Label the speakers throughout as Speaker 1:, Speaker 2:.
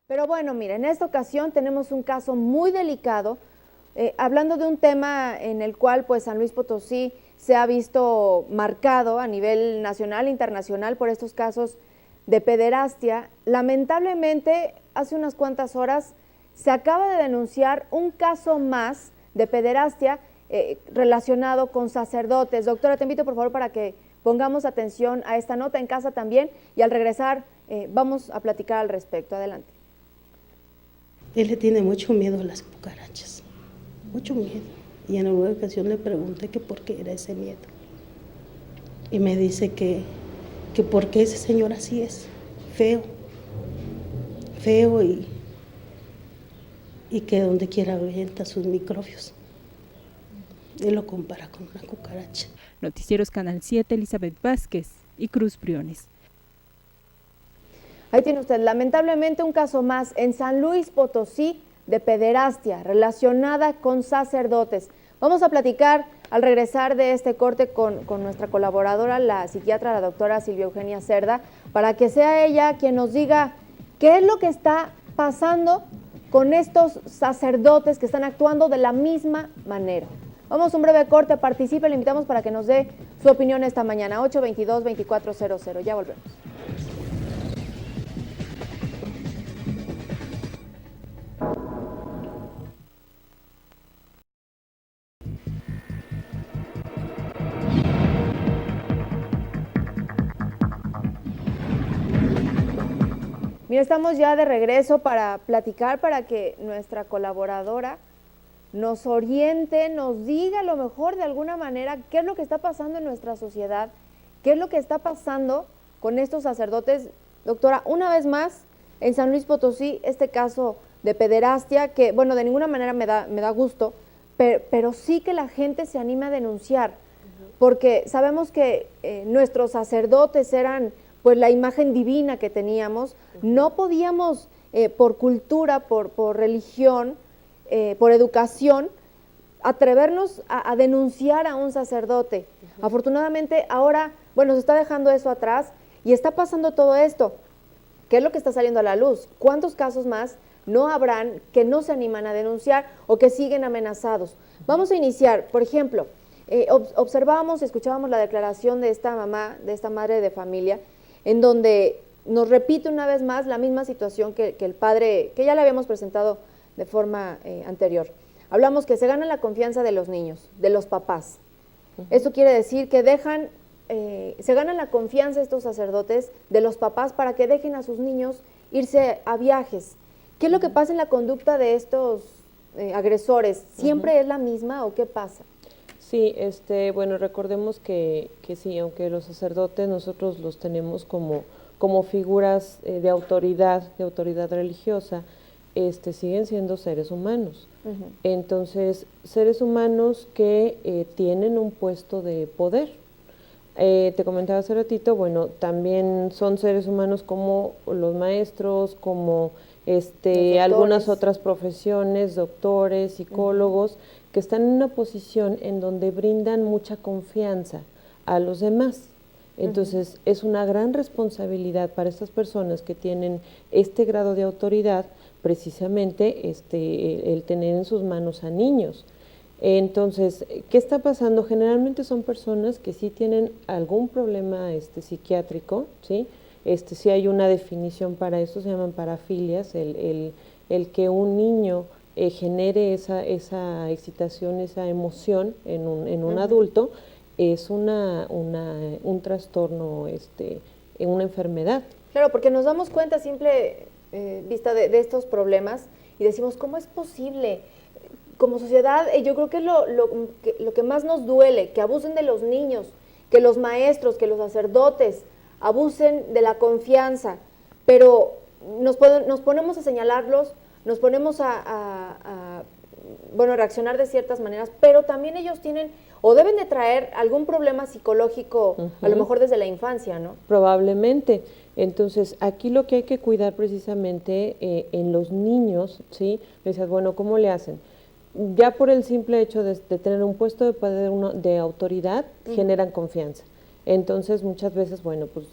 Speaker 1: Pero bueno, mira, en esta ocasión tenemos un caso muy delicado, hablando de un tema en el cual pues San Luis Potosí se ha visto marcado a nivel nacional e internacional por estos casos de pederastia. Lamentablemente, hace unas cuantas horas se acaba de denunciar un caso más de pederastia relacionado con sacerdotes. Doctora, te invito por favor para que pongamos atención a esta nota en casa también y al regresar vamos a platicar al respecto. Adelante.
Speaker 2: Él le tiene mucho miedo a las cucarachas, mucho miedo. Y en alguna ocasión le pregunté que por qué era ese miedo. Y me dice que por qué ese señor así es, feo y que donde quiera ahuyenta sus microbios. Él lo compara con una cucaracha.
Speaker 3: Noticieros Canal 7, Elizabeth Vázquez y Cruz Briones.
Speaker 1: Ahí tiene usted, lamentablemente, un caso más en San Luis Potosí de pederastia relacionada con sacerdotes. Vamos a platicar al regresar de este corte con nuestra colaboradora, la psiquiatra, la doctora Silvia Eugenia Cerda, para que sea ella quien nos diga qué es lo que está pasando con estos sacerdotes que están actuando de la misma manera. Vamos a un breve corte, participe, le invitamos para que nos dé su opinión esta mañana, 822-2400. Ya volvemos. Mira, estamos ya de regreso para platicar, para que nuestra colaboradora nos oriente, nos diga a lo mejor de alguna manera qué es lo que está pasando en nuestra sociedad, qué es lo que está pasando con estos sacerdotes. Doctora, una vez más, en San Luis Potosí, este caso de pederastia, que bueno, de ninguna manera me da gusto, pero sí que la gente se anime a denunciar, porque sabemos que nuestros sacerdotes eran pues la imagen divina que teníamos, no podíamos por cultura, por religión, por educación, atrevernos a denunciar a un sacerdote. Afortunadamente ahora, bueno, se está dejando eso atrás y está pasando todo esto. ¿Qué es lo que está saliendo a la luz? ¿Cuántos casos más no habrán que no se animan a denunciar o que siguen amenazados? Vamos a iniciar, por ejemplo, observábamos, escuchábamos la declaración de esta mamá, de esta madre de familia, en donde nos repite una vez más la misma situación que el padre, que ya le habíamos presentado de forma anterior. Hablamos que se gana la confianza de los niños, de los papás. Eso quiere decir que se ganan la confianza estos sacerdotes de los papás para que dejen a sus niños irse a viajes. ¿Qué es lo que pasa en la conducta de estos agresores? ¿Siempre es la misma o qué pasa?
Speaker 4: Sí, bueno, recordemos que sí, aunque los sacerdotes nosotros los tenemos como figuras de autoridad religiosa, siguen siendo seres humanos. Entonces, seres humanos que tienen un puesto de poder. Te comentaba hace ratito, bueno, también son seres humanos como los maestros, como algunas otras profesiones, doctores, psicólogos, que están en una posición en donde brindan mucha confianza a los demás. Entonces, es una gran responsabilidad para estas personas que tienen este grado de autoridad, precisamente el tener en sus manos a niños. Entonces, ¿qué está pasando? Generalmente son personas que sí tienen algún problema psiquiátrico, ¿sí? Sí hay una definición para eso, se llaman parafilias, el que un niño genere esa excitación, esa emoción en un adulto, es un trastorno, una enfermedad.
Speaker 1: Claro, porque nos damos cuenta a simple vista de estos problemas y decimos, ¿cómo es posible? Como sociedad, yo creo que es lo que más nos duele, que abusen de los niños, que los maestros, que los sacerdotes abusen de la confianza, pero nos ponemos a señalarlos, nos ponemos bueno, reaccionar de ciertas maneras, pero también ellos tienen o deben de traer algún problema psicológico, a lo mejor desde la infancia, ¿no?
Speaker 4: Probablemente. Entonces, aquí lo que hay que cuidar precisamente en los niños, ¿sí? Me decías, bueno, ¿cómo le hacen? Ya por el simple hecho de tener un puesto de poder, de autoridad, generan confianza. Entonces, muchas veces, bueno, pues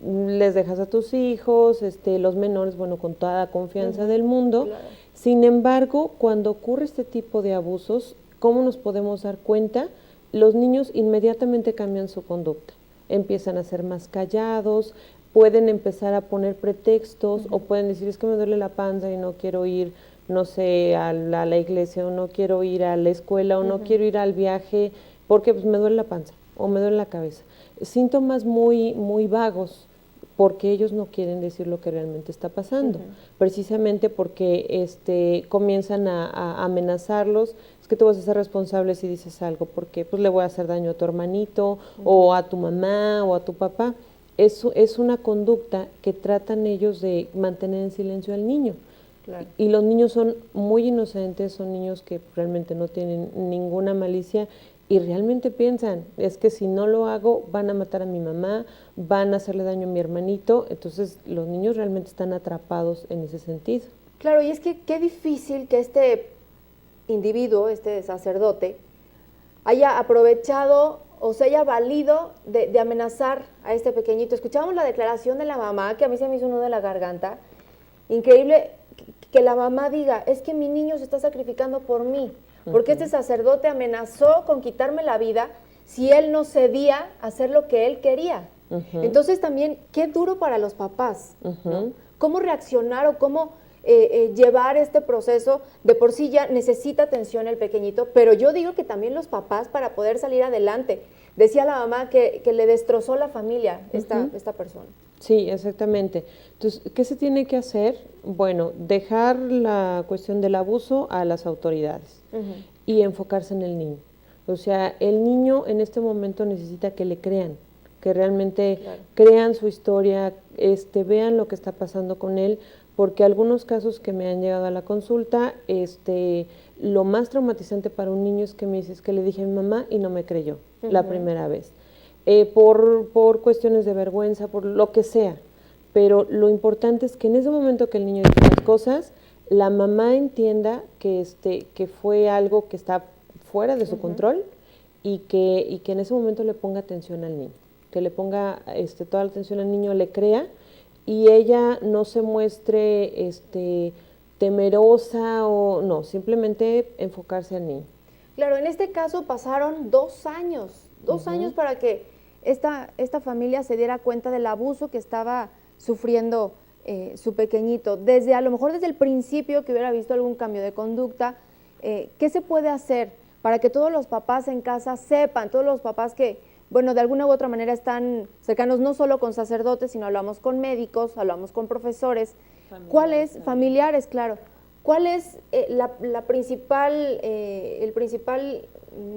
Speaker 4: les dejas a tus hijos, los menores, bueno, con toda la confianza del mundo.
Speaker 1: Claro.
Speaker 4: Sin embargo, cuando ocurre este tipo de abusos, ¿cómo nos podemos dar cuenta? Los niños inmediatamente cambian su conducta, empiezan a ser más callados, pueden empezar a poner pretextos o pueden decir, es que me duele la panza y no quiero ir, no sé, a la iglesia, o no quiero ir a la escuela, o no quiero ir al viaje porque pues, me duele la panza o me duele la cabeza. Síntomas muy, muy vagos, porque ellos no quieren decir lo que realmente está pasando, precisamente porque comienzan a amenazarlos, es que tú vas a ser responsable si dices algo, porque pues le voy a hacer daño a tu hermanito, o a tu mamá, o a tu papá. Eso es una conducta que tratan ellos de mantener en silencio al niño.
Speaker 1: Claro.
Speaker 4: Y los niños son muy inocentes, son niños que realmente no tienen ninguna malicia y realmente piensan, es que si no lo hago van a matar a mi mamá, van a hacerle daño a mi hermanito, entonces los niños realmente están atrapados en ese sentido.
Speaker 1: Claro, y es que qué difícil que este individuo, este sacerdote, haya aprovechado o se haya valido de amenazar a este pequeñito. Escuchábamos la declaración de la mamá, que a mí se me hizo un nudo de la garganta. Increíble que la mamá diga, es que mi niño se está sacrificando por mí, porque este sacerdote amenazó con quitarme la vida si él no cedía a hacer lo que él quería. Entonces también, qué duro para los papás, ¿no? ¿Cómo reaccionar o cómo llevar este proceso? De por sí ya necesita atención el pequeñito, pero yo digo que también los papás para poder salir adelante. Decía la mamá que le destrozó la familia esta persona.
Speaker 4: Sí, exactamente. Entonces, ¿qué se tiene que hacer? Bueno, dejar la cuestión del abuso a las autoridades y enfocarse en el niño. O sea, el niño en este momento necesita que le crean, que realmente crean su historia, vean lo que está pasando con él, porque algunos casos que me han llegado a la consulta, lo más traumatizante para un niño es que me dices que le dije a mi mamá y no me creyó la primera vez. Por cuestiones de vergüenza, por lo que sea. Pero lo importante es que en ese momento que el niño dice las cosas, la mamá entienda que fue algo que está fuera de su control y que en ese momento le ponga atención al niño, que le ponga toda la atención al niño, le crea y ella no se muestre temerosa o no, simplemente enfocarse al niño.
Speaker 1: Claro, en este caso pasaron 2 años, 2 años para que esta familia se diera cuenta del abuso que estaba sufriendo su pequeñito. A lo mejor desde el principio que hubiera visto algún cambio de conducta, ¿qué se puede hacer para que todos los papás en casa sepan, todos los papás que, bueno, de alguna u otra manera están cercanos no solo con sacerdotes, sino hablamos con médicos, hablamos con profesores, familiares, claro. ¿Cuál es la principal,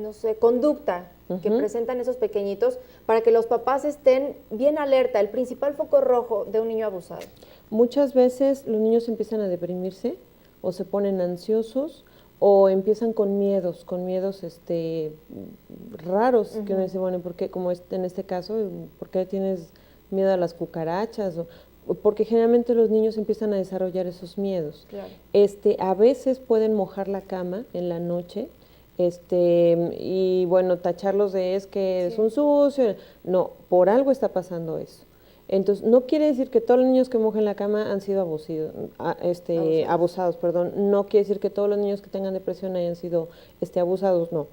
Speaker 1: no sé, conducta que presentan esos pequeñitos para que los papás estén bien alerta, el principal foco rojo de un niño abusado?
Speaker 4: Muchas veces los niños empiezan a deprimirse o se ponen ansiosos o empiezan con miedos raros, que uno dice, bueno, ¿por qué? Como en este caso, ¿por qué tienes miedo a las cucarachas? Porque generalmente los niños empiezan a desarrollar esos miedos.
Speaker 1: Claro.
Speaker 4: A veces pueden mojar la cama en la noche, y bueno, tacharlos de es que es un sucio. No, por algo está pasando eso. Entonces, no quiere decir que todos los niños que mojen la cama han sido abusados, perdón. No quiere decir que todos los niños que tengan depresión hayan sido abusados, no.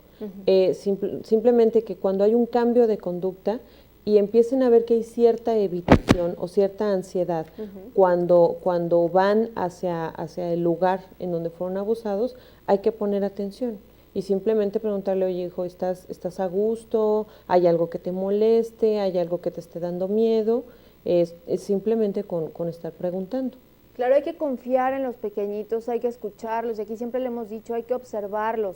Speaker 4: Simplemente que cuando hay un cambio de conducta y empiecen a ver que hay cierta evitación o cierta ansiedad cuando van hacia el lugar en donde fueron abusados, hay que poner atención y simplemente preguntarle, oye, hijo, ¿estás a gusto? ¿Hay algo que te moleste? ¿Hay algo que te esté dando miedo? Es simplemente con estar preguntando.
Speaker 1: Claro, hay que confiar en los pequeñitos, hay que escucharlos, y aquí siempre le hemos dicho, hay que observarlos.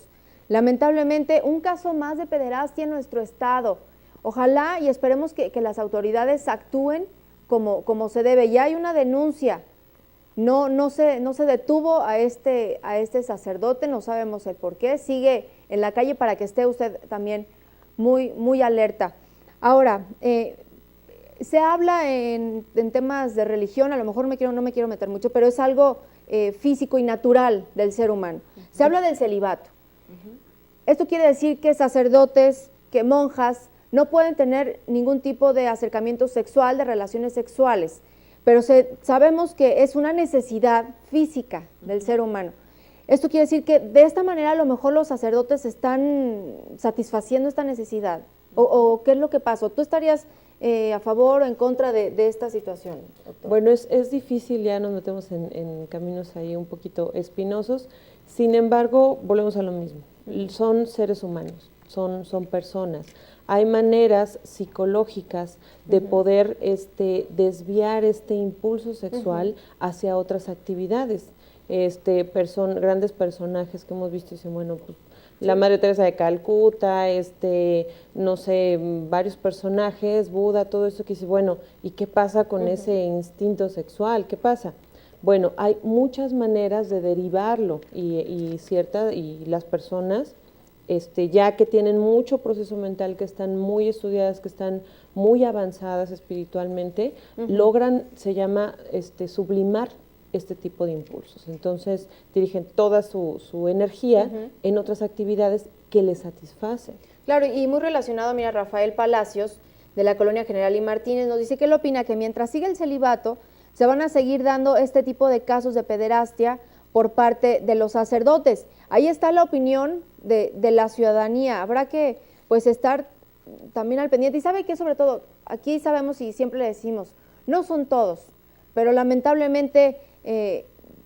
Speaker 1: Lamentablemente, un caso más de pederastia en nuestro estado. Ojalá y esperemos que las autoridades actúen como se debe. Ya hay una denuncia, no se detuvo a este sacerdote, no sabemos el por qué, sigue en la calle para que esté usted también muy, muy alerta. Ahora, se habla en temas de religión, a lo mejor no me quiero meter mucho, pero es algo físico y natural del ser humano. Se habla del celibato. Esto quiere decir que sacerdotes, que monjas no pueden tener ningún tipo de acercamiento sexual, de relaciones sexuales, pero sabemos que es una necesidad física del ser humano. Esto quiere decir que de esta manera a lo mejor los sacerdotes están satisfaciendo esta necesidad. ¿O qué es lo que pasó? ¿Tú estarías a favor o en contra de esta situación, doctor?
Speaker 4: Bueno, es difícil, ya nos metemos en caminos ahí un poquito espinosos. Sin embargo, volvemos a lo mismo. Son seres humanos, son personas. Hay maneras psicológicas de poder desviar este impulso sexual hacia otras actividades. Grandes personajes que hemos visto dicen, bueno, pues la Madre Teresa de Calcuta, no sé, varios personajes, Buda, todo eso que dice, bueno, ¿y qué pasa con ese instinto sexual? ¿Qué pasa? Bueno, hay muchas maneras de derivarlo y las personas, ya que tienen mucho proceso mental, que están muy estudiadas, que están muy avanzadas espiritualmente, logran, se llama, sublimar este tipo de impulsos. Entonces, dirigen toda su energía en otras actividades que les satisfacen.
Speaker 1: Claro, y muy relacionado, mira, Rafael Palacios, de la Colonia General y Martínez, nos dice que él opina que mientras siga el celibato, se van a seguir dando este tipo de casos de pederastia por parte de los sacerdotes. Ahí está la opinión de la ciudadanía. Habrá que, pues, estar también al pendiente. Y sabe que, sobre todo, aquí sabemos y siempre le decimos, no son todos, pero lamentablemente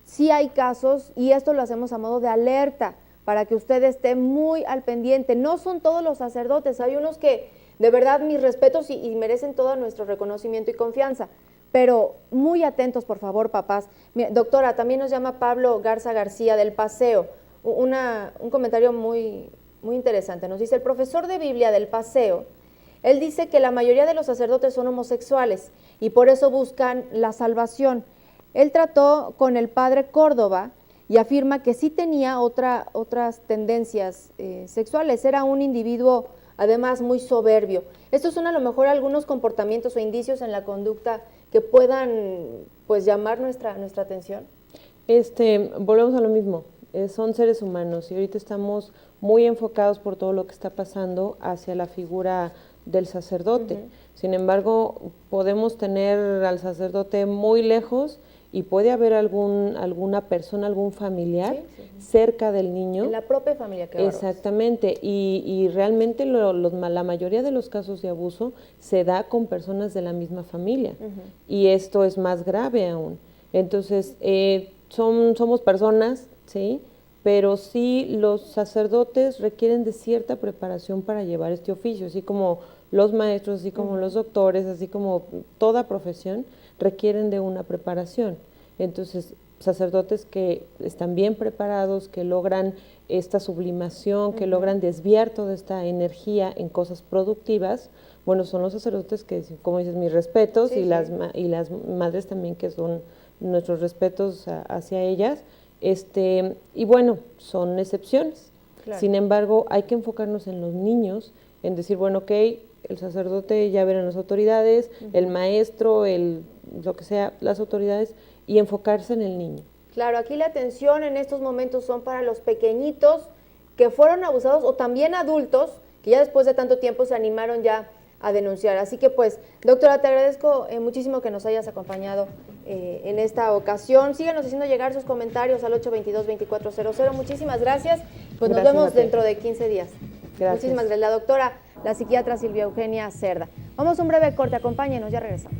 Speaker 1: sí hay casos, y esto lo hacemos a modo de alerta para que usted esté muy al pendiente. No son todos los sacerdotes, hay unos que de verdad mis respetos y merecen todo nuestro reconocimiento y confianza, pero muy atentos, por favor, papás. Mira, doctora, también nos llama Pablo Garza García del Paseo, un comentario muy, muy interesante. Nos dice, el profesor de Biblia del Paseo, él dice que la mayoría de los sacerdotes son homosexuales y por eso buscan la salvación. Él trató con el padre Córdoba y afirma que sí tenía otras tendencias sexuales. Era un individuo, además, muy soberbio. Estos son a lo mejor algunos comportamientos o indicios en la conducta que puedan, pues, llamar nuestra atención.
Speaker 4: Volvemos a lo mismo. Son seres humanos y ahorita estamos muy enfocados por todo lo que está pasando hacia la figura del sacerdote. Sin embargo, podemos tener al sacerdote muy lejos y puede haber alguna persona, algún familiar cerca del niño.
Speaker 1: En la propia familia. Que
Speaker 4: exactamente, y realmente la mayoría de los casos de abuso se da con personas de la misma familia, y esto es más grave aún. Entonces, somos personas, ¿sí? Pero sí los sacerdotes requieren de cierta preparación para llevar este oficio, así como los maestros, así como los doctores, así como toda profesión, requieren de una preparación. Entonces, sacerdotes que están bien preparados, que logran esta sublimación, que logran desviar toda esta energía en cosas productivas, bueno, son los sacerdotes que, como dices, mis respetos, y las madres también, que son nuestros respetos hacia ellas, y bueno, son excepciones. Claro. Sin embargo, hay que enfocarnos en los niños, en decir, bueno, ok, el sacerdote ya verán las autoridades, el maestro, lo que sea, las autoridades, y enfocarse en el niño.
Speaker 1: Claro, aquí la atención en estos momentos son para los pequeñitos que fueron abusados, o también adultos que ya después de tanto tiempo se animaron ya a denunciar. Así que, pues, doctora, te agradezco muchísimo que nos hayas acompañado en esta ocasión. Síganos haciendo llegar sus comentarios al 822-2400. Muchísimas gracias. Pues nos vemos dentro de 15 días. Gracias. Muchísimas gracias. La doctora, la psiquiatra Silvia Eugenia Cerda. Vamos a un breve corte, acompáñenos, ya regresamos.